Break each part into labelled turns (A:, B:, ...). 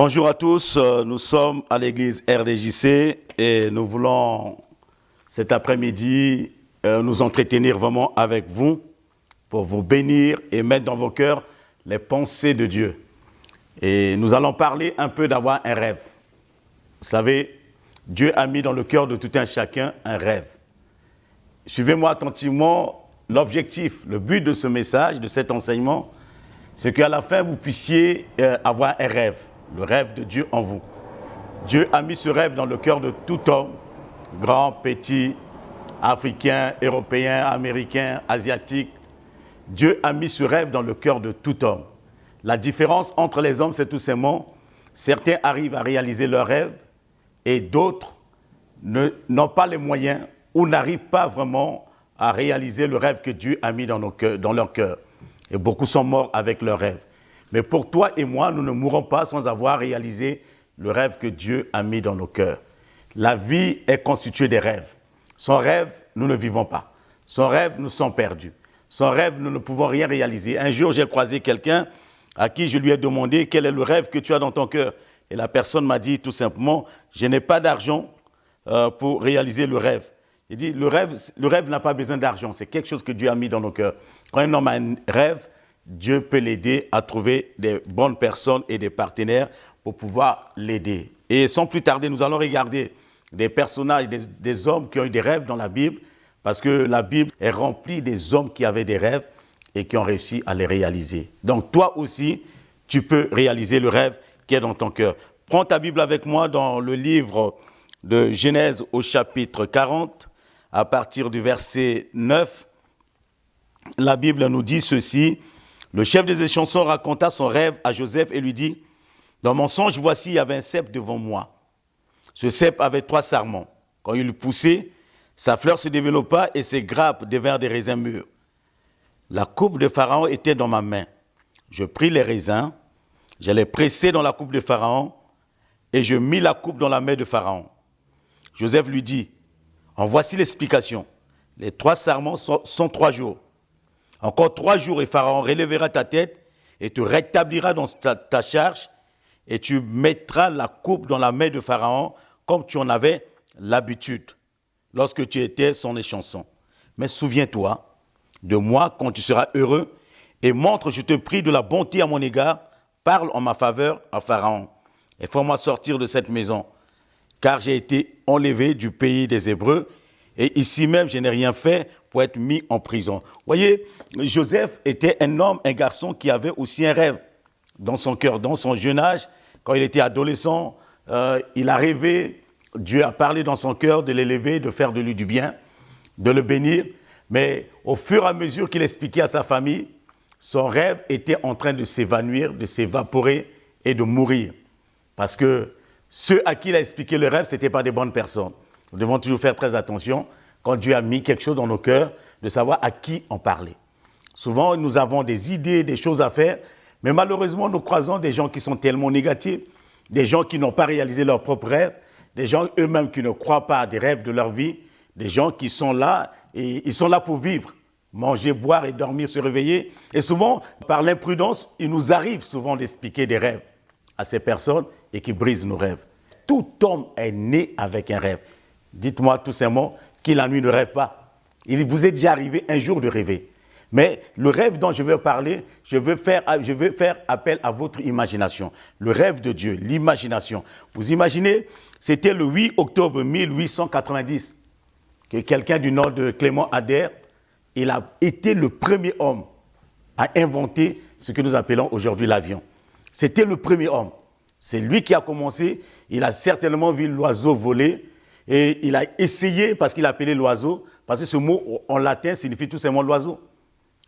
A: Bonjour à tous, nous sommes à l'église RDJC et nous voulons cet après-midi nous entretenir vraiment avec vous pour vous bénir et mettre dans vos cœurs les pensées de Dieu. Et nous allons parler un peu d'avoir un rêve. Vous savez, Dieu a mis dans le cœur de tout un chacun un rêve. Suivez-moi attentivement, l'objectif, le but de ce message, de cet enseignement, c'est qu'à la fin vous puissiez avoir un rêve. Le rêve de Dieu en vous. Dieu a mis ce rêve dans le cœur de tout homme, grand, petit, africain, européen, américain, asiatique. Dieu a mis ce rêve dans le cœur de tout homme. La différence entre les hommes, c'est tout simplement, certains arrivent à réaliser leur rêve et d'autres n'ont pas les moyens ou n'arrivent pas vraiment à réaliser le rêve que Dieu a mis dans leur cœur. Et beaucoup sont morts avec leur rêve. Mais pour toi et moi, nous ne mourrons pas sans avoir réalisé le rêve que Dieu a mis dans nos cœurs. La vie est constituée des rêves. Sans rêve, nous ne vivons pas. Sans rêve, nous sommes perdus. Sans rêve, nous ne pouvons rien réaliser. Un jour, j'ai croisé quelqu'un à qui je lui ai demandé quel est le rêve que tu as dans ton cœur. Et la personne m'a dit tout simplement, je n'ai pas d'argent pour réaliser le rêve. Il dit, le rêve n'a pas besoin d'argent. C'est quelque chose que Dieu a mis dans nos cœurs. Quand un homme a un rêve, Dieu peut l'aider à trouver des bonnes personnes et des partenaires pour pouvoir l'aider. Et sans plus tarder, nous allons regarder des personnages, des hommes qui ont eu des rêves dans la Bible, parce que la Bible est remplie des hommes qui avaient des rêves et qui ont réussi à les réaliser. Donc toi aussi, tu peux réaliser le rêve qui est dans ton cœur. Prends ta Bible avec moi dans le livre de Genèse au chapitre 40, à partir du verset 9. La Bible nous dit ceci. Le chef des échansons raconta son rêve à Joseph et lui dit, « Dans mon songe, voici, il y avait un cep devant moi. Ce cep avait 3 sarments. Quand il poussait, sa fleur se développa et ses grappes devinrent des raisins mûrs. La coupe de Pharaon était dans ma main. Je pris les raisins, je les pressai dans la coupe de Pharaon et je mis la coupe dans la main de Pharaon. Joseph lui dit, « En voici l'explication. Les 3 sarments sont 3 jours. Encore 3 jours et Pharaon relèvera ta tête et te rétablira dans ta charge et tu mettras la coupe dans la main de Pharaon comme tu en avais l'habitude lorsque tu étais son échanson. Mais souviens-toi de moi quand tu seras heureux et montre, je te prie, de la bonté à mon égard. Parle en ma faveur à Pharaon et fais-moi sortir de cette maison car j'ai été enlevé du pays des Hébreux et ici même je n'ai rien fait pour être mis en prison. Vous voyez, Joseph était un homme, un garçon qui avait aussi un rêve dans son cœur, dans son jeune âge. Quand il était adolescent, il a rêvé, Dieu a parlé dans son cœur de l'élever, de faire de lui du bien, de le bénir. Mais au fur et à mesure qu'il expliquait à sa famille, son rêve était en train de s'évanouir, de s'évaporer et de mourir. Parce que ceux à qui il a expliqué le rêve, ce n'étaient pas des bonnes personnes. Nous devons toujours faire très attention quand Dieu a mis quelque chose dans nos cœurs, de savoir à qui en parler. Souvent, nous avons des idées, des choses à faire, mais malheureusement, nous croisons des gens qui sont tellement négatifs, des gens qui n'ont pas réalisé leurs propres rêves, des gens eux-mêmes qui ne croient pas à des rêves de leur vie, des gens qui sont là, et ils sont là pour vivre, manger, boire et dormir, se réveiller. Et souvent, par l'imprudence, il nous arrive souvent d'expliquer des rêves à ces personnes et qui brisent nos rêves. Tout homme est né avec un rêve. Dites-moi tout simplement qui la nuit ne rêve pas. Il vous est déjà arrivé un jour de rêver. Mais le rêve dont je veux parler, je veux faire appel à votre imagination. Le rêve de Dieu, l'imagination. Vous imaginez, c'était le 8 octobre 1890 que quelqu'un du nom de Clément Ader, il a été le premier homme à inventer ce que nous appelons aujourd'hui l'avion. C'était le premier homme. C'est lui qui a commencé. Il a certainement vu l'oiseau voler. Et il a essayé, parce qu'il appelait l'oiseau, parce que ce mot en latin signifie tout simplement l'oiseau.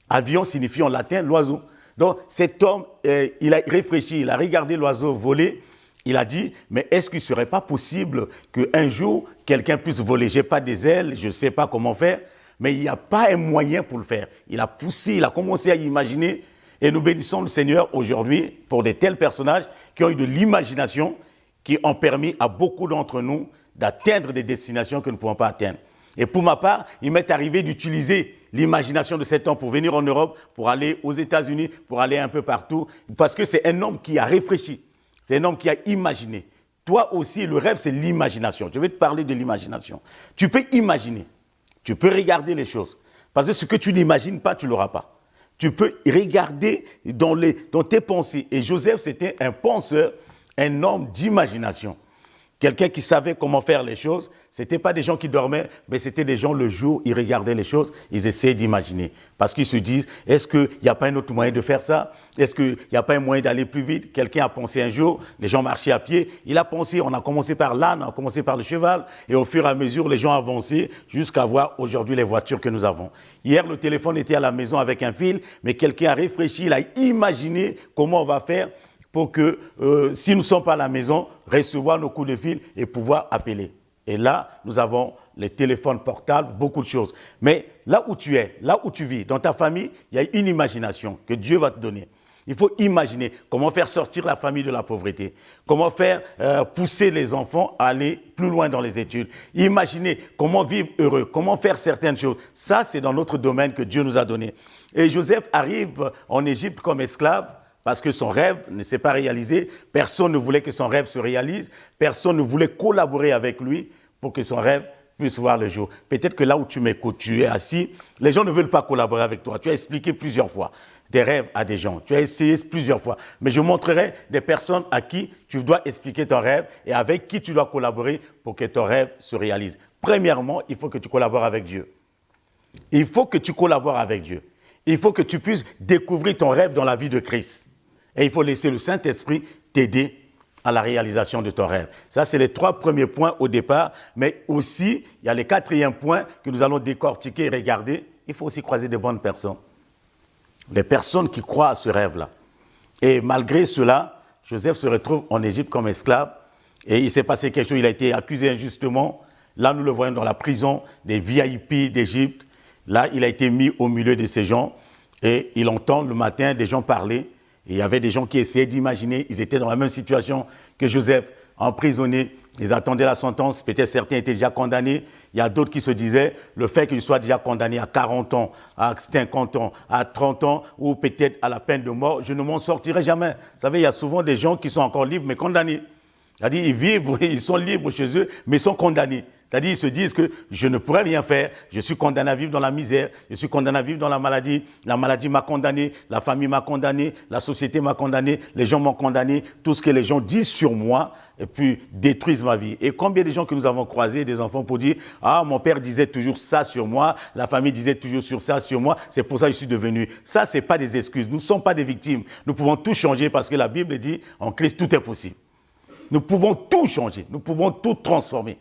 A: Avion signifie en latin l'oiseau. Donc cet homme, il a réfléchi, il a regardé l'oiseau voler, il a dit, mais est-ce qu'il ne serait pas possible qu'un jour, quelqu'un puisse voler? Je n'ai pas des ailes, je ne sais pas comment faire, mais il n'y a pas un moyen pour le faire. Il a poussé, il a commencé à imaginer, et nous bénissons le Seigneur aujourd'hui pour de tels personnages qui ont eu de l'imagination, qui ont permis à beaucoup d'entre nous d'atteindre des destinations que nous ne pouvons pas atteindre. Et pour ma part, il m'est arrivé d'utiliser l'imagination de cet homme pour venir en Europe, pour aller aux États-Unis, pour aller un peu partout, parce que c'est un homme qui a réfléchi. C'est un homme qui a imaginé. Toi aussi, le rêve, c'est l'imagination. Je vais te parler de l'imagination. Tu peux imaginer. Tu peux regarder les choses. Parce que ce que tu n'imagines pas, tu ne l'auras pas. Tu peux regarder dans tes pensées. Et Joseph, c'était un penseur, un homme d'imagination. Quelqu'un qui savait comment faire les choses. Ce n'étaient pas des gens qui dormaient, mais c'était des gens, le jour, ils regardaient les choses, ils essayaient d'imaginer. Parce qu'ils se disent, est-ce qu'il n'y a pas un autre moyen de faire ça? Est-ce qu'il n'y a pas un moyen d'aller plus vite? Quelqu'un a pensé un jour, les gens marchaient à pied. Il a pensé, on a commencé par l'âne, on a commencé par le cheval. Et au fur et à mesure, les gens avançaient jusqu'à voir aujourd'hui les voitures que nous avons. Hier, le téléphone était à la maison avec un fil, mais quelqu'un a réfléchi, il a imaginé comment on va faire pour que, si nous ne sommes pas à la maison, recevoir nos coups de fil et pouvoir appeler. Et là, nous avons les téléphones portables, beaucoup de choses. Mais là où tu es, là où tu vis, dans ta famille, il y a une imagination que Dieu va te donner. Il faut imaginer comment faire sortir la famille de la pauvreté, comment faire pousser les enfants à aller plus loin dans les études. Imaginez comment vivre heureux, comment faire certaines choses. Ça, c'est dans notre domaine que Dieu nous a donné. Et Joseph arrive en Égypte comme esclave, parce que son rêve ne s'est pas réalisé. Personne ne voulait que son rêve se réalise. Personne ne voulait collaborer avec lui pour que son rêve puisse voir le jour. Peut-être que là où tu m'écoutes, tu es assis, les gens ne veulent pas collaborer avec toi. Tu as expliqué plusieurs fois tes rêves à des gens. Tu as essayé plusieurs fois. Mais je montrerai des personnes à qui tu dois expliquer ton rêve et avec qui tu dois collaborer pour que ton rêve se réalise. Premièrement, il faut que tu collabores avec Dieu. Il faut que tu collabores avec Dieu. Il faut que tu puisses découvrir ton rêve dans la vie de Christ. Et il faut laisser le Saint-Esprit t'aider à la réalisation de ton rêve. Ça, c'est les 3 premiers points au départ. Mais aussi, il y a les 4e points que nous allons décortiquer et regarder. Il faut aussi croiser de bonnes personnes. Les personnes qui croient à ce rêve-là. Et malgré cela, Joseph se retrouve en Égypte comme esclave. Et il s'est passé quelque chose. Il a été accusé injustement. Là, nous le voyons dans la prison des VIP d'Égypte. Là, il a été mis au milieu de ces gens. Et il entend le matin des gens parler. Et il y avait des gens qui essayaient d'imaginer, ils étaient dans la même situation que Joseph, emprisonné, ils attendaient la sentence, peut-être certains étaient déjà condamnés, il y a d'autres qui se disaient, le fait qu'ils soient déjà condamnés à 40 ans, à 50 ans, à 30 ans, ou peut-être à la peine de mort, je ne m'en sortirai jamais. Vous savez, il y a souvent des gens qui sont encore libres, mais condamnés. C'est-à-dire, ils vivent, ils sont libres chez eux, mais ils sont condamnés. C'est-à-dire, ils se disent que je ne pourrais rien faire, je suis condamné à vivre dans la misère, je suis condamné à vivre dans la maladie m'a condamné, la famille m'a condamné, la société m'a condamné, les gens m'ont condamné, tout ce que les gens disent sur moi, et puis détruisent ma vie. Et combien de gens que nous avons croisés, des enfants, pour dire « Ah, mon père disait toujours ça sur moi, la famille disait toujours ça sur moi, c'est pour ça que je suis devenu. » Ça, ce n'est pas des excuses, nous ne sommes pas des victimes. Nous pouvons tout changer parce que la Bible dit « En Christ, tout est possible. » Nous pouvons tout changer, nous pouvons tout transformer.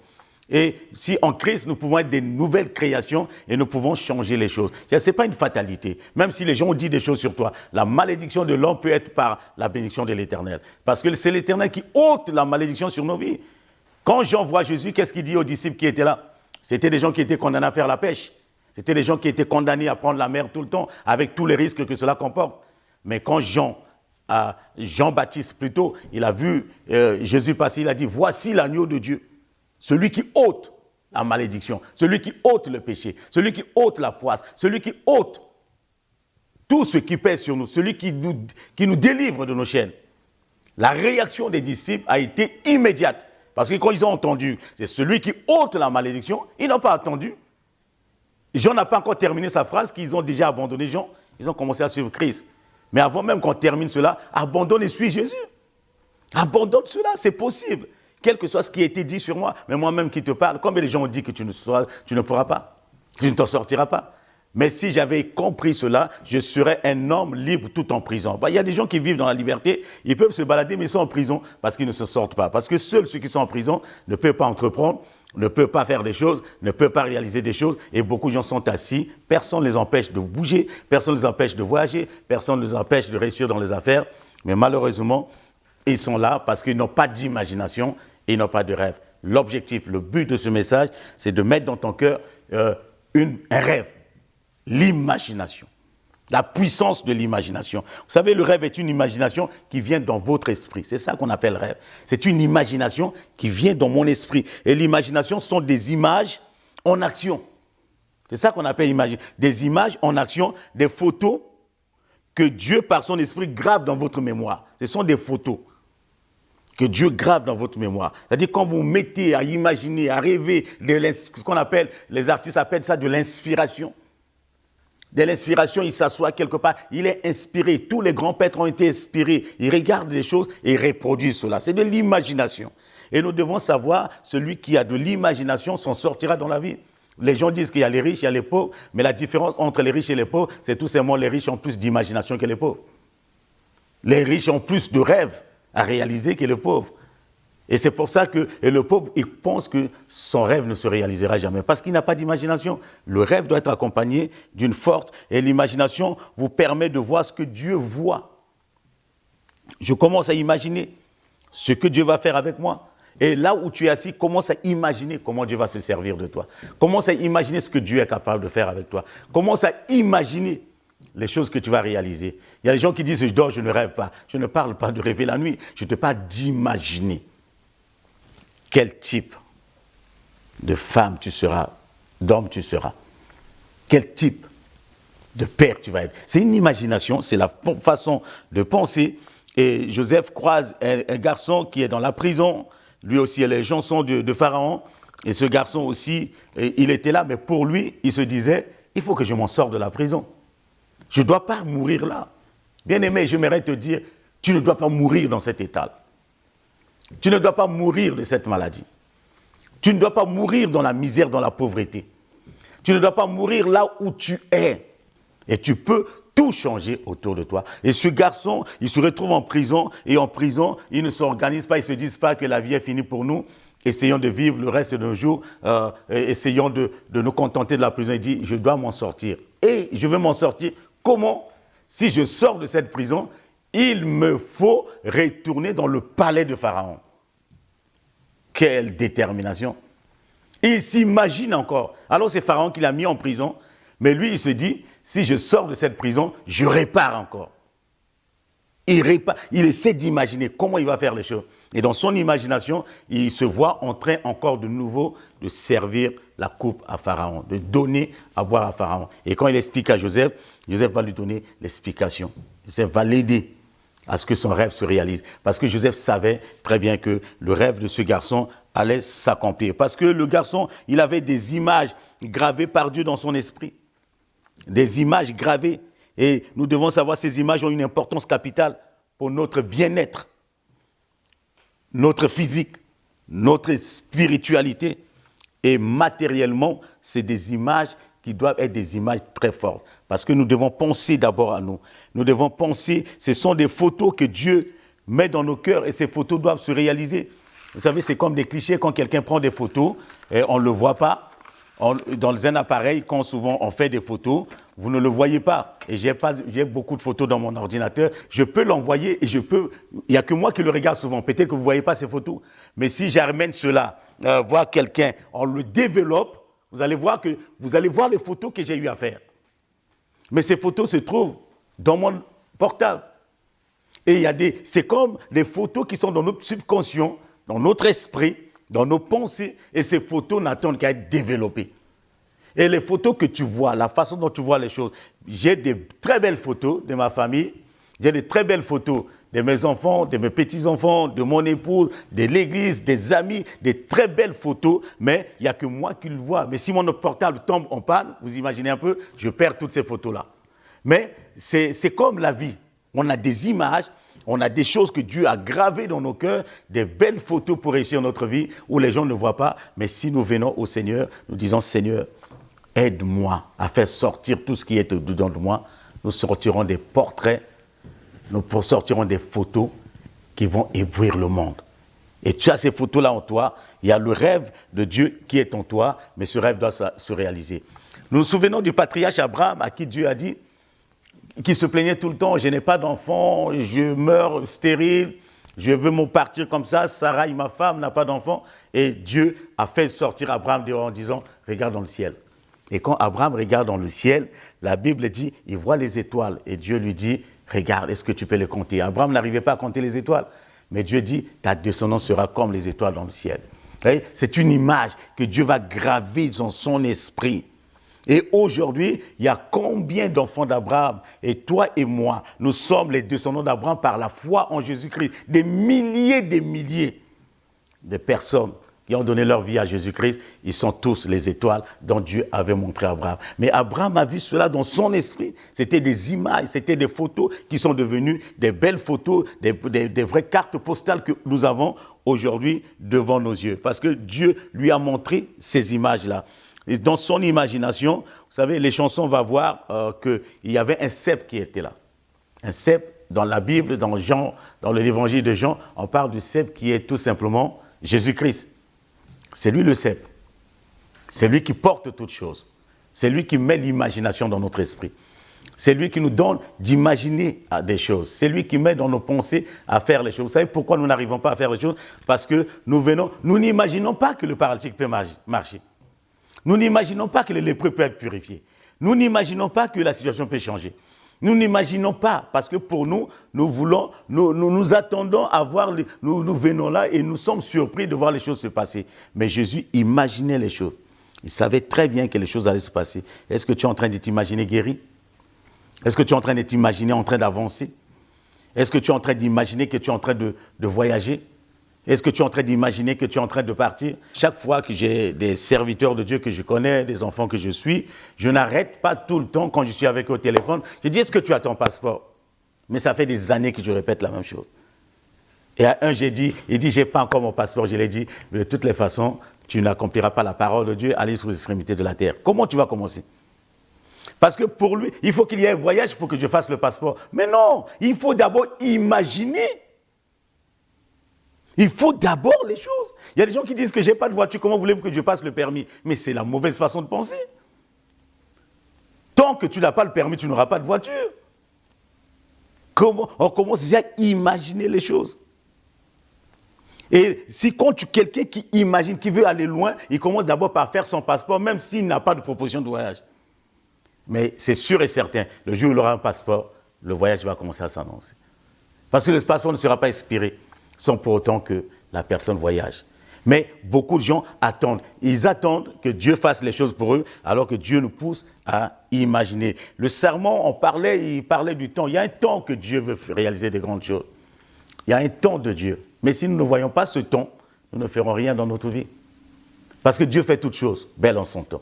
A: Et si en Christ, nous pouvons être des nouvelles créations et nous pouvons changer les choses. Ce n'est pas une fatalité. Même si les gens ont dit des choses sur toi, la malédiction de l'homme peut être par la bénédiction de l'Éternel. Parce que c'est l'Éternel qui ôte la malédiction sur nos vies. Quand Jean voit Jésus, qu'est-ce qu'il dit aux disciples qui étaient là? C'était des gens qui étaient condamnés à faire la pêche. C'était des gens qui étaient condamnés à prendre la mer tout le temps, avec tous les risques que cela comporte. Mais quand Jean-Baptiste plutôt, il a vu Jésus passer, il a dit, voici l'agneau de Dieu, celui qui ôte la malédiction, celui qui ôte le péché, celui qui ôte la poisse, celui qui ôte tout ce qui pèse sur nous, celui qui nous délivre de nos chaînes. La réaction des disciples a été immédiate, parce que quand ils ont entendu, c'est celui qui ôte la malédiction, ils n'ont pas attendu. Jean n'a pas encore terminé sa phrase, qu'ils ont déjà abandonné Jean, ils ont commencé à suivre Christ. Mais avant même qu'on termine cela, abandonne et suis Jésus. Abandonne cela, c'est possible. Quel que soit ce qui a été dit sur moi, mais moi-même qui te parle, combien de gens ont dit que tu ne pourras pas, que tu ne t'en sortiras pas. Mais si j'avais compris cela, je serais un homme libre tout en prison. Il y a des gens qui vivent dans la liberté, ils peuvent se balader, mais ils sont en prison parce qu'ils ne se sortent pas. Parce que seuls ceux qui sont en prison ne peuvent pas entreprendre, ne peuvent pas faire des choses, ne peuvent pas réaliser des choses. Et beaucoup de gens sont assis, personne ne les empêche de bouger, personne ne les empêche de voyager, personne ne les empêche de réussir dans les affaires. Mais malheureusement, ils sont là parce qu'ils n'ont pas d'imagination et ils n'ont pas de rêve. L'objectif, le but de ce message, c'est de mettre dans ton cœur un rêve. L'imagination, la puissance de l'imagination. Vous savez, le rêve est une imagination qui vient dans votre esprit. C'est ça qu'on appelle rêve. C'est une imagination qui vient dans mon esprit. Et l'imagination sont des images en action. C'est ça qu'on appelle imaginer. Des images en action, des photos que Dieu, par son esprit, grave dans votre mémoire. Ce sont des photos. que Dieu grave dans votre mémoire. C'est-à-dire quand vous mettez à imaginer, à rêver, ce qu'on appelle, les artistes appellent ça de l'inspiration. De l'inspiration, il s'assoit quelque part, il est inspiré. Tous les grands pères ont été inspirés. Ils regardent les choses et reproduisent cela. C'est de l'imagination. Et nous devons savoir, celui qui a de l'imagination s'en sortira dans la vie. Les gens disent qu'il y a les riches, il y a les pauvres, mais la différence entre les riches et les pauvres, c'est tout simplement les riches ont plus d'imagination que les pauvres. Les riches ont plus de rêves à réaliser que les pauvres. Et c'est pour ça que le pauvre, il pense que son rêve ne se réalisera jamais, parce qu'il n'a pas d'imagination. Le rêve doit être accompagné d'une forte, et l'imagination vous permet de voir ce que Dieu voit. Je commence à imaginer ce que Dieu va faire avec moi. Et là où tu es assis, commence à imaginer comment Dieu va se servir de toi. Commence à imaginer ce que Dieu est capable de faire avec toi. Commence à imaginer les choses que tu vas réaliser. Il y a des gens qui disent « je dors, je ne rêve pas ». Je ne parle pas de rêver la nuit, je te parle d'imaginer. Quel type de femme tu seras, d'homme tu seras. Quel type de père tu vas être. C'est une imagination, c'est la façon de penser. Et Joseph croise un garçon qui est dans la prison. Lui aussi, les gens sont de Pharaon. Et ce garçon aussi, il était là, mais pour lui, il se disait, il faut que je m'en sorte de la prison. Je ne dois pas mourir là. Bien-aimé, j'aimerais te dire, tu ne dois pas mourir dans cet état. Tu ne dois pas mourir de cette maladie. Tu ne dois pas mourir dans la misère, dans la pauvreté. Tu ne dois pas mourir là où tu es. Et tu peux tout changer autour de toi. Et ce garçon, il se retrouve en prison. Et en prison, il ne s'organise pas, il ne se dit pas que la vie est finie pour nous. Essayons de vivre le reste de nos jours. Essayons de nous contenter de la prison. Il dit, je dois m'en sortir. Et je veux m'en sortir. Comment? Si je sors de cette prison, il me faut retourner dans le palais de Pharaon. Quelle détermination! Il s'imagine encore. Alors c'est Pharaon qui l'a mis en prison, mais lui il se dit, si je sors de cette prison, je répare encore. Il essaie d'imaginer comment il va faire les choses. Et dans son imagination, il se voit en train encore de nouveau de servir la coupe à Pharaon, de donner à boire à Pharaon. Et quand il explique à Joseph, Joseph va lui donner l'explication. Joseph va l'aider à ce que son rêve se réalise. Parce que Joseph savait très bien que le rêve de ce garçon allait s'accomplir. Parce que le garçon, il avait des images gravées par Dieu dans son esprit. Des images gravées. Et nous devons savoir que ces images ont une importance capitale pour notre bien-être, notre physique, notre spiritualité. Et matériellement, c'est des images qui doivent être des images très fortes. Parce que nous devons penser d'abord à nous. Nous devons penser, ce sont des photos que Dieu met dans nos cœurs et ces photos doivent se réaliser. Vous savez, c'est comme des clichés, quand quelqu'un prend des photos, et on ne le voit pas. Dans un appareil, quand souvent on fait des photos, vous ne le voyez pas. Et j'ai beaucoup de photos dans mon ordinateur. Je peux l'envoyer et il n'y a que moi qui le regarde souvent. Peut-être que vous ne voyez pas ces photos. Mais si j'amène cela, voir quelqu'un, on le développe, vous allez voir les photos que j'ai eu à faire. Mais ces photos se trouvent dans mon portable. Et c'est comme des photos qui sont dans notre subconscient, dans notre esprit, dans nos pensées, et ces photos n'attendent qu'à être développées. Et les photos que tu vois, la façon dont tu vois les choses, j'ai des très belles photos de ma famille, j'ai des très belles photos de mes enfants, de mes petits-enfants, de mon épouse, de l'église, des amis, des très belles photos, mais il n'y a que moi qui le vois. Mais si mon portable tombe en panne, vous imaginez un peu, je perds toutes ces photos-là. Mais c'est comme la vie. On a des images, on a des choses que Dieu a gravées dans nos cœurs, des belles photos pour réussir notre vie, où les gens ne voient pas. Mais si nous venons au Seigneur, nous disons, Seigneur, aide-moi à faire sortir tout ce qui est dedans de moi. Nous sortirons des portraits, nous sortirons des photos qui vont éblouir le monde. Et tu as ces photos-là en toi, il y a le rêve de Dieu qui est en toi, mais ce rêve doit se réaliser. Nous nous souvenons du patriarche Abraham à qui Dieu a dit, qui se plaignait tout le temps, je n'ai pas d'enfant, je meurs stérile, je veux me partir comme ça, Sarai, ma femme, n'a pas d'enfant. Et Dieu a fait sortir Abraham dehors en disant, regarde dans le ciel. Et quand Abraham regarde dans le ciel, la Bible dit, il voit les étoiles. Et Dieu lui dit, regarde, est-ce que tu peux les compter? Abraham n'arrivait pas à compter les étoiles. Mais Dieu dit, ta descendance sera comme les étoiles dans le ciel. C'est une image que Dieu va graver dans son esprit. Et aujourd'hui, il y a combien d'enfants d'Abraham? Et toi et moi, nous sommes les descendants d'Abraham par la foi en Jésus-Christ. Des milliers de personnes qui ont donné leur vie à Jésus-Christ, ils sont tous les étoiles dont Dieu avait montré à Abraham. Mais Abraham a vu cela dans son esprit. C'était des images, c'était des photos qui sont devenues des belles photos, des vraies cartes postales que nous avons aujourd'hui devant nos yeux. Parce que Dieu lui a montré ces images-là. Et dans son imagination, vous savez, les chansons, on va voir qu'il y avait un cep qui était là. Un cep, dans la Bible, dans l'évangile de Jean, on parle du cep qui est tout simplement Jésus-Christ. C'est lui le cep. C'est lui qui porte toutes choses. C'est lui qui met l'imagination dans notre esprit. C'est lui qui nous donne d'imaginer des choses. C'est lui qui met dans nos pensées à faire les choses. Vous savez pourquoi nous n'arrivons pas à faire les choses? Parce que nous n'imaginons pas que le paralytique peut marcher. Nous n'imaginons pas que le lépreux peut être purifié. Nous n'imaginons pas que la situation peut changer. Nous n'imaginons pas, parce que pour nous, nous attendons à voir, nous venons là et nous sommes surpris de voir les choses se passer. Mais Jésus imaginait les choses. Il savait très bien que les choses allaient se passer. Est-ce que tu es en train de t'imaginer guéri? Est-ce que tu es en train de t'imaginer en train d'avancer? Est-ce que tu es en train d'imaginer que tu es en train de voyager? Est-ce que tu es en train d'imaginer que tu es en train de partir? Chaque fois que j'ai des serviteurs de Dieu que je connais, des enfants que je suis, je n'arrête pas tout le temps quand je suis avec eux au téléphone. Je dis, est-ce que tu as ton passeport? Mais ça fait des années que je répète la même chose. Et à un, il dit, j'ai pas encore mon passeport. Je l'ai dit, mais de toutes les façons, tu n'accompliras pas la parole de Dieu, aller sur les extrémités de la terre. Comment tu vas commencer? Parce que pour lui, il faut qu'il y ait un voyage pour que je fasse le passeport. Mais non, il faut d'abord imaginer. Il faut d'abord les choses. Il y a des gens qui disent que je n'ai pas de voiture, comment voulez-vous que je passe le permis? Mais c'est la mauvaise façon de penser. Tant que tu n'as pas le permis, tu n'auras pas de voiture. On commence déjà à imaginer les choses. Et si quand quelqu'un qui imagine, qui veut aller loin, il commence d'abord par faire son passeport, même s'il n'a pas de proposition de voyage. Mais c'est sûr et certain, le jour où il aura un passeport, le voyage va commencer à s'annoncer. Parce que le passeport ne sera pas expiré, sans pour autant que la personne voyage. Mais beaucoup de gens attendent. Ils attendent que Dieu fasse les choses pour eux, alors que Dieu nous pousse à imaginer. Le sermon, il parlait du temps. Il y a un temps que Dieu veut réaliser des grandes choses. Il y a un temps de Dieu. Mais si nous ne voyons pas ce temps, nous ne ferons rien dans notre vie. Parce que Dieu fait toutes choses belles en son temps.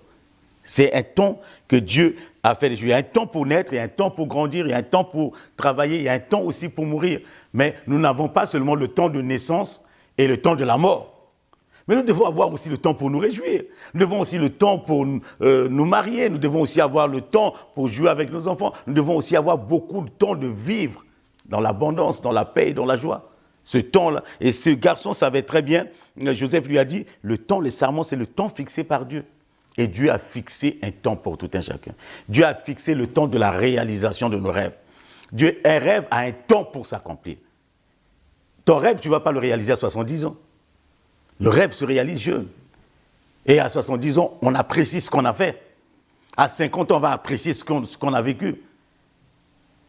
A: C'est un temps que Dieu a fait. Il y a un temps pour naître, il y a un temps pour grandir, il y a un temps pour travailler, il y a un temps aussi pour mourir. Mais nous n'avons pas seulement le temps de naissance et le temps de la mort. Mais nous devons avoir aussi le temps pour nous réjouir. Nous devons aussi le temps pour nous marier. Nous devons aussi avoir le temps pour jouer avec nos enfants. Nous devons aussi avoir beaucoup de temps de vivre dans l'abondance, dans la paix et dans la joie. Ce temps-là. Et ce garçon savait très bien, Joseph lui a dit, le temps, le serment, c'est le temps fixé par Dieu. Et Dieu a fixé un temps pour tout un chacun. Dieu a fixé le temps de la réalisation de nos rêves. Un rêve a un temps pour s'accomplir. Ton rêve, tu ne vas pas le réaliser à 70 ans. Le rêve se réalise jeune. Et à 70 ans, on apprécie ce qu'on a fait. À 50 ans, on va apprécier ce qu'on a vécu.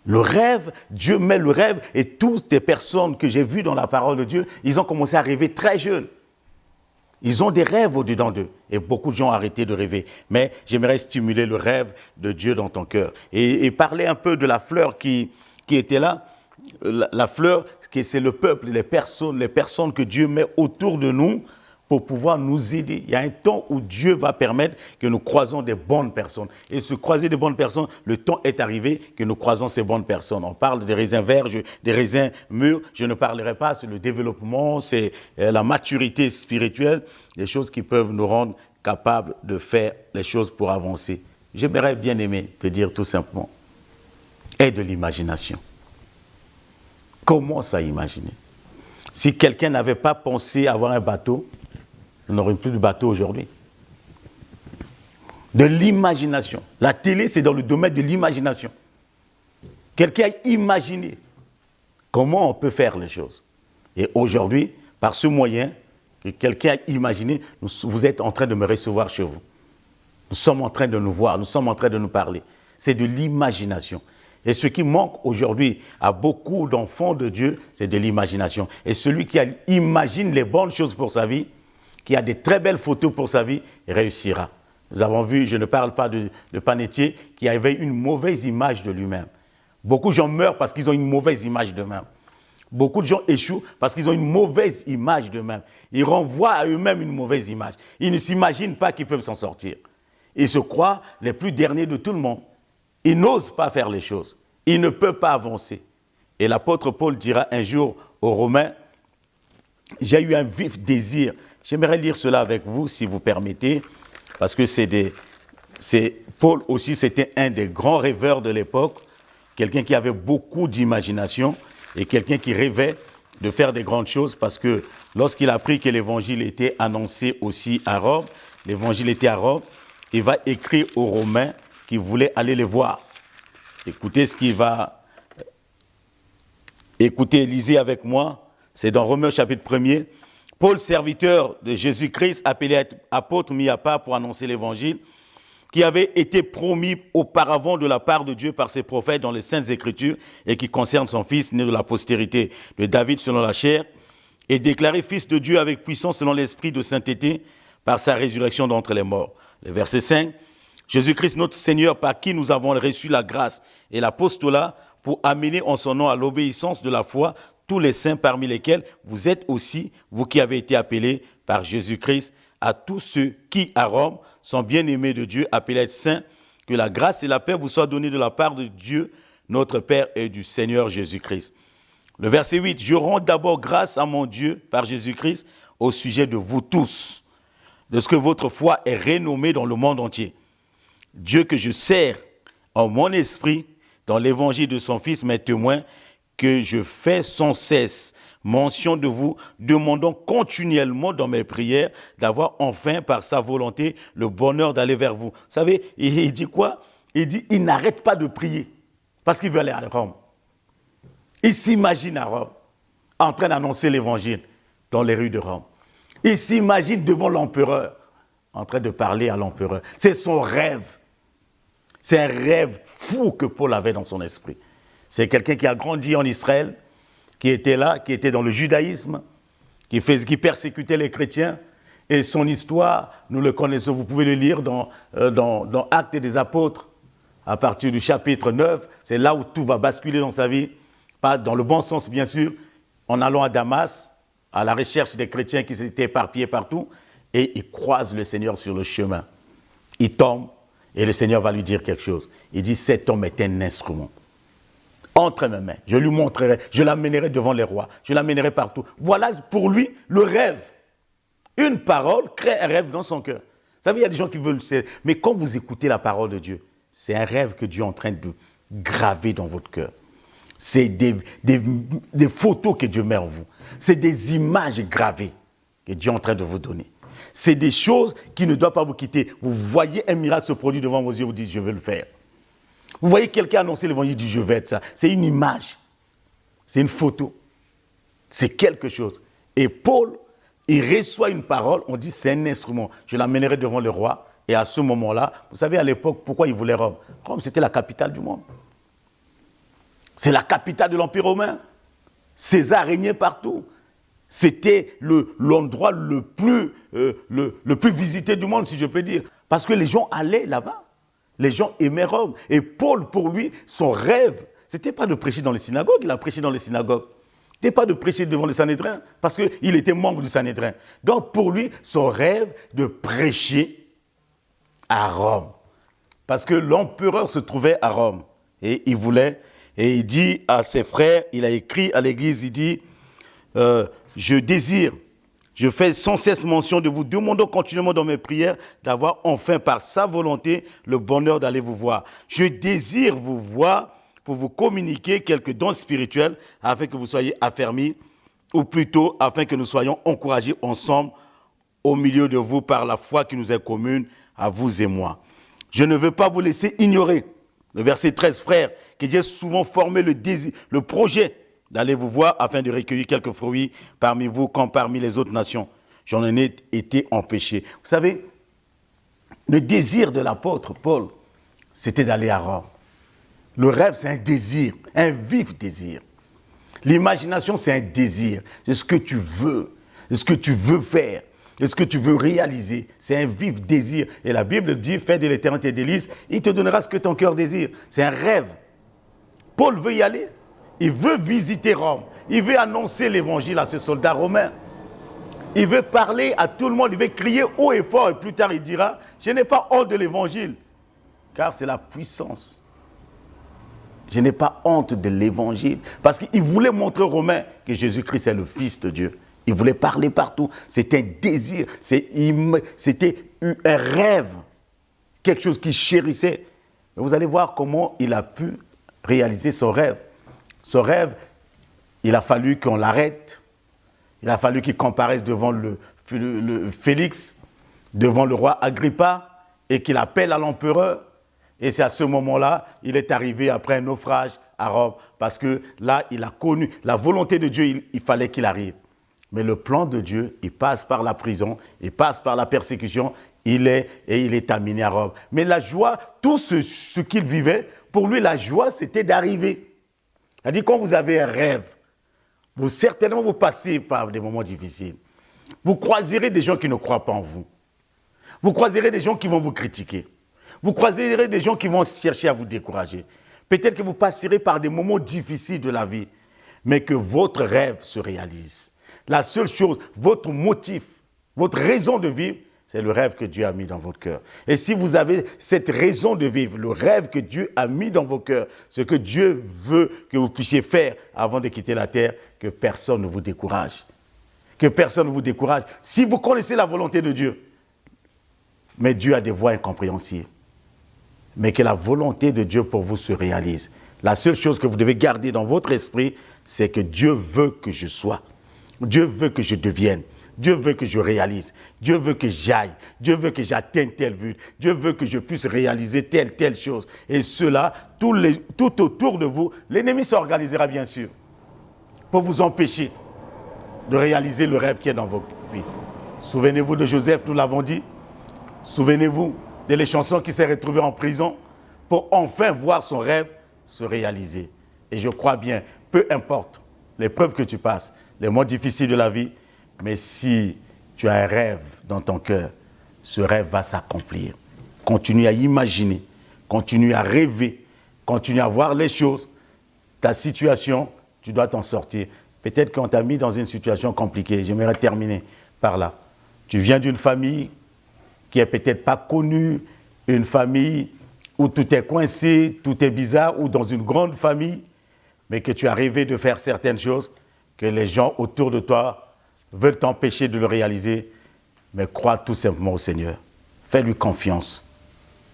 A: Le rêve, Dieu met le rêve, et toutes les personnes que j'ai vues dans la parole de Dieu, ils ont commencé à rêver très jeunes. Ils ont des rêves au-dedans d'eux. Et beaucoup de gens ont arrêté de rêver. Mais j'aimerais stimuler le rêve de Dieu dans ton cœur. Et parler un peu de la fleur qui était là. La fleur, c'est le peuple, les personnes que Dieu met autour de nous pour pouvoir nous aider. Il y a un temps où Dieu va permettre que nous croisons des bonnes personnes. Et se croiser des bonnes personnes, le temps est arrivé que nous croisons ces bonnes personnes. On parle des raisins verts, des raisins mûrs. Je ne parlerai pas, c'est le développement, c'est la maturité spirituelle, des choses qui peuvent nous rendre capables de faire les choses pour avancer. J'aimerais bien aimer te dire tout simplement, aie de l'imagination. Commence à imaginer. Si quelqu'un n'avait pas pensé avoir un bateau, nous n'aurions plus de bateau aujourd'hui. De l'imagination. La télé, c'est dans le domaine de l'imagination. Quelqu'un a imaginé comment on peut faire les choses. Et aujourd'hui, par ce moyen que quelqu'un a imaginé, vous êtes en train de me recevoir chez vous. Nous sommes en train de nous voir, nous sommes en train de nous parler. C'est de l'imagination. Et ce qui manque aujourd'hui à beaucoup d'enfants de Dieu, c'est de l'imagination. Et celui qui imagine les bonnes choses pour sa vie, qui a des très belles photos pour sa vie, réussira. Nous avons vu, je ne parle pas de Panetier, qui avait une mauvaise image de lui-même. Beaucoup de gens meurent parce qu'ils ont une mauvaise image d'eux-mêmes. Beaucoup de gens échouent parce qu'ils ont une mauvaise image d'eux-mêmes. Ils renvoient à eux-mêmes une mauvaise image. Ils ne s'imaginent pas qu'ils peuvent s'en sortir. Ils se croient les plus derniers de tout le monde. Ils n'osent pas faire les choses. Ils ne peuvent pas avancer. Et l'apôtre Paul dira un jour aux Romains, « J'ai eu un vif désir. » J'aimerais lire cela avec vous, si vous permettez, parce que Paul aussi, c'était un des grands rêveurs de l'époque, quelqu'un qui avait beaucoup d'imagination et quelqu'un qui rêvait de faire des grandes choses, parce que lorsqu'il a appris que l'évangile était annoncé aussi à Rome, l'évangile était à Rome, il va écrire aux Romains qui voulaient aller les voir. Écoutez ce qu'il va... Écoutez, lisez avec moi, c'est dans Romains chapitre 1er. Paul, serviteur de Jésus-Christ, appelé à être apôtre, mis à part pour annoncer l'évangile, qui avait été promis auparavant de la part de Dieu par ses prophètes dans les Saintes Écritures et qui concerne son fils, né de la postérité de David selon la chair, et déclaré fils de Dieu avec puissance selon l'esprit de sainteté par sa résurrection d'entre les morts. Le verset 5, Jésus-Christ notre Seigneur par qui nous avons reçu la grâce et l'apostolat pour amener en son nom à l'obéissance de la foi tous les saints parmi lesquels vous êtes aussi, vous qui avez été appelés par Jésus-Christ, à tous ceux qui, à Rome, sont bien-aimés de Dieu, appelés à être saints, que la grâce et la paix vous soient données de la part de Dieu, notre Père et du Seigneur Jésus-Christ. Le verset 8, je rends d'abord grâce à mon Dieu par Jésus-Christ au sujet de vous tous, de ce que votre foi est renommée dans le monde entier. Dieu que je sers en mon esprit dans l'évangile de son Fils, mes témoins, que je fais sans cesse mention de vous, demandant continuellement dans mes prières d'avoir enfin par sa volonté le bonheur d'aller vers vous. Vous savez, il dit quoi? Il dit, il n'arrête pas de prier parce qu'il veut aller à Rome. Il s'imagine à Rome, en train d'annoncer l'évangile dans les rues de Rome. Il s'imagine devant l'empereur, en train de parler à l'empereur. C'est son rêve. C'est un rêve fou que Paul avait dans son esprit. C'est quelqu'un qui a grandi en Israël, qui était là, qui était dans le judaïsme, qui persécutait les chrétiens. Et son histoire, nous le connaissons, vous pouvez le lire dans Actes des Apôtres, à partir du chapitre 9. C'est là où tout va basculer dans sa vie, pas dans le bon sens bien sûr, en allant à Damas, à la recherche des chrétiens qui s'étaient éparpillés partout, et il croise le Seigneur sur le chemin. Il tombe, et le Seigneur va lui dire quelque chose. Il dit, cet homme est un instrument. Entre mes mains, je lui montrerai, je l'amènerai devant les rois, je l'amènerai partout. Voilà pour lui le rêve. Une parole crée un rêve dans son cœur. Vous savez, il y a des gens qui veulent le mais quand vous écoutez la parole de Dieu, c'est un rêve que Dieu est en train de graver dans votre cœur. C'est des photos que Dieu met en vous. C'est des images gravées que Dieu est en train de vous donner. C'est des choses qui ne doivent pas vous quitter. Vous voyez un miracle se produire devant vos yeux, vous dites, je veux le faire. Vous voyez quelqu'un annoncer l'évangile, dit je vais être ça. C'est une image, c'est une photo, c'est quelque chose. Et Paul, il reçoit une parole, on dit c'est un instrument. Je l'amènerai devant le roi. Et à ce moment-là, vous savez à l'époque, pourquoi il voulait Rome? Rome, c'était la capitale du monde. C'est la capitale de l'Empire romain. César régnait partout. C'était l'endroit le plus visité du monde, si je peux dire. Parce que les gens allaient là-bas. Les gens aimaient Rome. Et Paul, pour lui, son rêve, ce n'était pas de prêcher dans les synagogues. Il a prêché dans les synagogues. Ce n'était pas de prêcher devant le Sanhédrin, parce qu'il était membre du Sanhédrin. Donc, pour lui, son rêve de prêcher à Rome. Parce que l'empereur se trouvait à Rome. Et il voulait, et il dit à ses frères, il a écrit à l'église, il dit, je fais sans cesse mention de vous, demandant continuellement dans mes prières d'avoir enfin par sa volonté le bonheur d'aller vous voir. Je désire vous voir pour vous communiquer quelques dons spirituels afin que vous soyez affermis, ou plutôt afin que nous soyons encouragés ensemble au milieu de vous par la foi qui nous est commune à vous et moi. Je ne veux pas vous laisser ignorer, le verset 13, frères, que j'ai souvent formé le projet d'aller vous voir afin de recueillir quelques fruits parmi vous comme parmi les autres nations. J'en ai été empêché. Vous savez, le désir de l'apôtre Paul, c'était d'aller à Rome. Le rêve, c'est un désir, un vif désir. L'imagination, c'est un désir. C'est ce que tu veux, c'est ce que tu veux faire. et ce que tu veux réaliser. C'est un vif désir. Et la Bible dit, fais de l'éternel tes délices, il te donnera ce que ton cœur désire. C'est un rêve. Paul veut y aller. Il veut visiter Rome. Il veut annoncer l'évangile à ce soldat romain. Il veut parler à tout le monde. Il veut crier haut et fort. Et plus tard, il dira, je n'ai pas honte de l'évangile. Car c'est la puissance. Je n'ai pas honte de l'évangile. Parce qu'il voulait montrer aux Romains que Jésus-Christ est le Fils de Dieu. Il voulait parler partout. C'était un désir. C'était un rêve. Quelque chose qu'il chérissait. Mais vous allez voir comment il a pu réaliser son rêve. Son rêve, il a fallu qu'on l'arrête. Il a fallu qu'il comparaisse devant le Félix, devant le roi Agrippa, et qu'il appelle à l'empereur. Et c'est à ce moment-là, il est arrivé après un naufrage à Rome. Parce que là, il a connu la volonté de Dieu, il fallait qu'il arrive. Mais le plan de Dieu, il passe par la prison, il passe par la persécution, il est amené à Rome. Mais la joie, tout ce qu'il vivait, pour lui, la joie, c'était d'arriver. C'est-à-dire, quand vous avez un rêve, certainement vous passez par des moments difficiles. Vous croiserez des gens qui ne croient pas en vous. Vous croiserez des gens qui vont vous critiquer. Vous croiserez des gens qui vont chercher à vous décourager. Peut-être que vous passerez par des moments difficiles de la vie, mais que votre rêve se réalise. La seule chose, votre motif, votre raison de vivre, c'est le rêve que Dieu a mis dans votre cœur. Et si vous avez cette raison de vivre, le rêve que Dieu a mis dans vos cœurs, ce que Dieu veut que vous puissiez faire avant de quitter la terre, que personne ne vous décourage. Que personne ne vous décourage. Si vous connaissez la volonté de Dieu, mais Dieu a des voies incompréhensibles. Mais que la volonté de Dieu pour vous se réalise. La seule chose que vous devez garder dans votre esprit, c'est que Dieu veut que je sois. Dieu veut que je devienne. Dieu veut que je réalise. Dieu veut que j'aille. Dieu veut que j'atteigne tel but. Dieu veut que je puisse réaliser telle chose. Et cela, tout autour de vous, l'ennemi s'organisera bien sûr pour vous empêcher de réaliser le rêve qui est dans votre vie. Souvenez-vous de Joseph, nous l'avons dit. Souvenez-vous de les chansons qui s'est retrouvé en prison pour enfin voir son rêve se réaliser. Et je crois bien, peu importe l'épreuve que tu passes, les mois difficiles de la vie, mais si tu as un rêve dans ton cœur, ce rêve va s'accomplir. Continue à imaginer, continue à rêver, continue à voir les choses. Ta situation, tu dois t'en sortir. Peut-être qu'on t'a mis dans une situation compliquée. J'aimerais terminer par là. Tu viens d'une famille qui est peut-être pas connue, une famille où tout est coincé, tout est bizarre, ou dans une grande famille, mais que tu as rêvé de faire certaines choses, que les gens autour de toi veulent t'empêcher de le réaliser, mais crois tout simplement au Seigneur. Fais-lui confiance.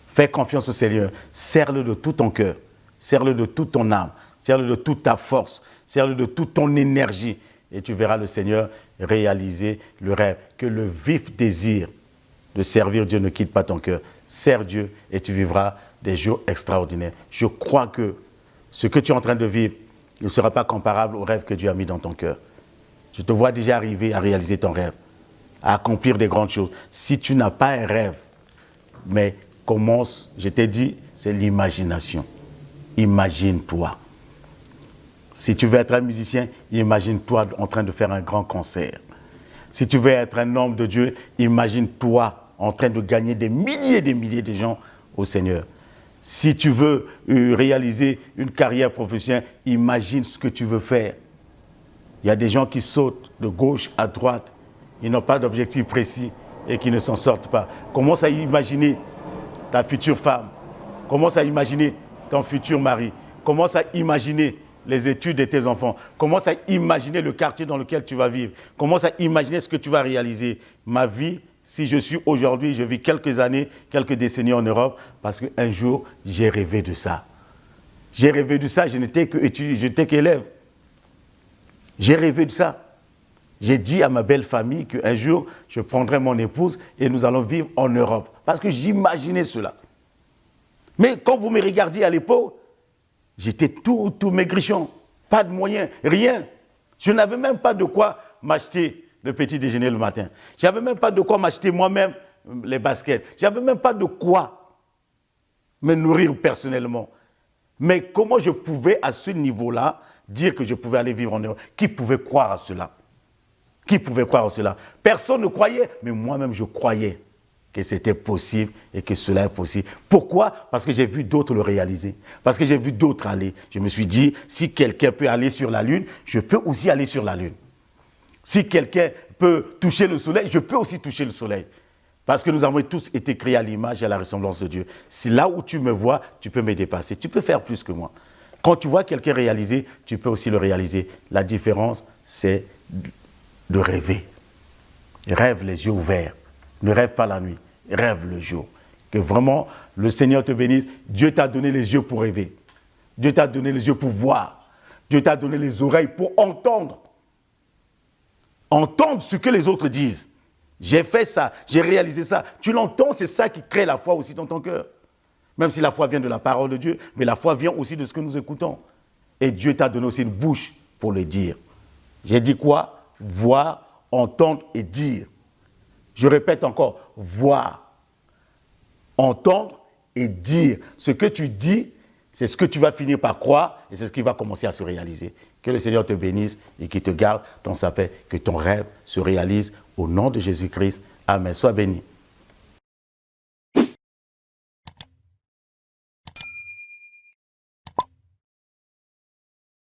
A: Fais confiance au Seigneur. Serre-le de tout ton cœur. Serre-le de toute ton âme. Serre-le de toute ta force. Serre-le de toute ton énergie. Et tu verras le Seigneur réaliser le rêve. Que le vif désir de servir Dieu ne quitte pas ton cœur. Sers Dieu et tu vivras des jours extraordinaires. Je crois que ce que tu es en train de vivre ne sera pas comparable au rêve que Dieu a mis dans ton cœur. Je te vois déjà arriver à réaliser ton rêve, à accomplir des grandes choses. Si tu n'as pas un rêve, mais commence, je t'ai dit, c'est l'imagination. Imagine-toi. Si tu veux être un musicien, imagine-toi en train de faire un grand concert. Si tu veux être un homme de Dieu, imagine-toi en train de gagner des milliers de gens au Seigneur. Si tu veux réaliser une carrière professionnelle, imagine ce que tu veux faire. Il y a des gens qui sautent de gauche à droite, ils n'ont pas d'objectif précis et qui ne s'en sortent pas. Commence à imaginer ta future femme, commence à imaginer ton futur mari, commence à imaginer les études de tes enfants, commence à imaginer le quartier dans lequel tu vas vivre, commence à imaginer ce que tu vas réaliser. Ma vie, si je suis aujourd'hui, je vis quelques années, quelques décennies en Europe, parce qu'un jour, j'ai rêvé de ça. J'ai rêvé de ça, je n'étais qu'élève. J'ai rêvé de ça. J'ai dit à ma belle famille qu'un jour, je prendrai mon épouse et nous allons vivre en Europe. Parce que j'imaginais cela. Mais quand vous me regardiez à l'époque, j'étais tout maigrichon. Pas de moyens, rien. Je n'avais même pas de quoi m'acheter le petit déjeuner le matin. Je n'avais même pas de quoi m'acheter moi-même les baskets. Je n'avais même pas de quoi me nourrir personnellement. Mais comment je pouvais, à ce niveau-là, dire que je pouvais aller vivre en Europe? Qui pouvait croire à cela? Qui pouvait croire en cela? Personne ne croyait, mais moi-même je croyais que c'était possible et que cela est possible. Pourquoi? Parce que j'ai vu d'autres le réaliser. Parce que j'ai vu d'autres aller. Je me suis dit, si quelqu'un peut aller sur la Lune, je peux aussi aller sur la Lune. Si quelqu'un peut toucher le soleil, je peux aussi toucher le soleil. Parce que nous avons tous été créés à l'image et à la ressemblance de Dieu. Si là où tu me vois, tu peux me dépasser. Tu peux faire plus que moi. Quand tu vois quelqu'un réaliser, tu peux aussi le réaliser. La différence, c'est de rêver. Rêve les yeux ouverts. Ne rêve pas la nuit. Rêve le jour. Que vraiment, le Seigneur te bénisse. Dieu t'a donné les yeux pour rêver. Dieu t'a donné les yeux pour voir. Dieu t'a donné les oreilles pour entendre. Entendre ce que les autres disent. J'ai fait ça, j'ai réalisé ça. Tu l'entends, c'est ça qui crée la foi aussi dans ton cœur. Même si la foi vient de la parole de Dieu, mais la foi vient aussi de ce que nous écoutons. Et Dieu t'a donné aussi une bouche pour le dire. J'ai dit quoi? Voir, entendre et dire. Je répète encore, voir, entendre et dire. Ce que tu dis, c'est ce que tu vas finir par croire et c'est ce qui va commencer à se réaliser. Que le Seigneur te bénisse et qu'il te garde dans sa paix. Que ton rêve se réalise au nom de Jésus-Christ. Amen. Sois béni.